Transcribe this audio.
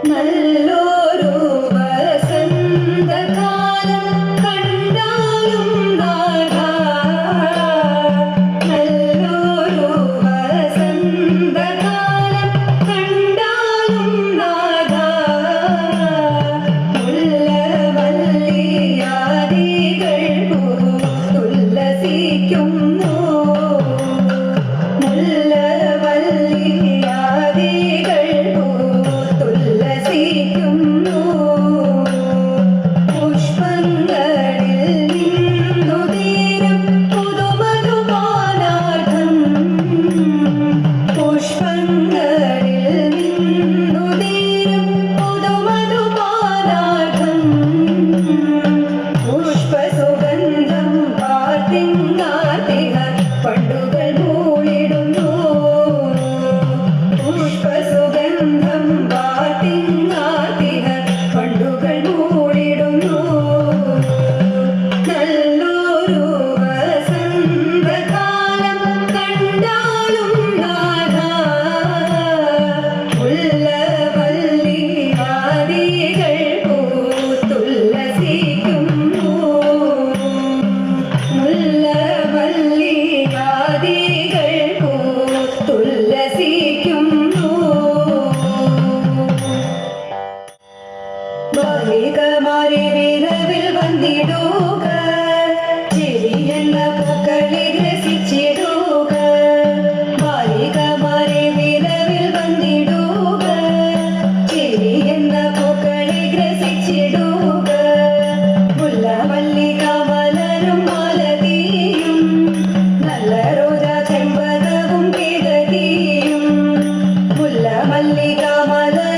നല്ലൊരു വസന്തകാലം കണ്ടാലും നാഥാ, നല്ലൊരു വസന്തകാലം കണ്ടാലും നാഥാ, മുല്ലവല്ലിയാദികൾ പൂത്തുല്ലസിക്കുന്നു, മുല്ലവല്ലിയാദികൾ പൂത്തുല്ലസിക്കുന്നു. പുഷ്പങ്ങളിൽ നിന്നുതീരും പുതുമധുപാനാർത്ഥം, പുഷ്പങ്ങളിൽ നിന്നുതീരും പുതുമധുപാനാർത്ഥം, പുഷ്പസുഗന്ധം പാർത്തിങ്ങാർത്തിഹ പണ്ടുകൾ മൂളിടുന്നു, പുഷ്പസുഗന്ധം പാർത്തിങ്ങാർത്തിഹ പണ്ടുകൾ മൂളിടുന്നു. നല്ലൊരു വസന്തകാലം കണ്ടാലും നാഥാ, മുല്ലവല്ലിയാദികൾ പൂത്തുല്ലസിക്കുന്നു, മുല്ലവല്ലിയാദികൾ പൂത്തുല്ലസിക്കുന്നു. ബാലികമാരെ വിരവിൽ വന്നിടുക, ചെടിയെന്ന പൂക്കളെ ഗ്രസിച്ചിടുക, ബാലികമാരെ വിരവിൽ വന്നിടുക, ചെടിയെന്ന പൂക്കളെ ഗ്രസിച്ചിടുക. മുല്ലമല്ലിക മലരും മാലതിയും, നല്ല റോജ ചെമ്പകവും കേതകിയും, മുല്ലമല്ലിക മലരും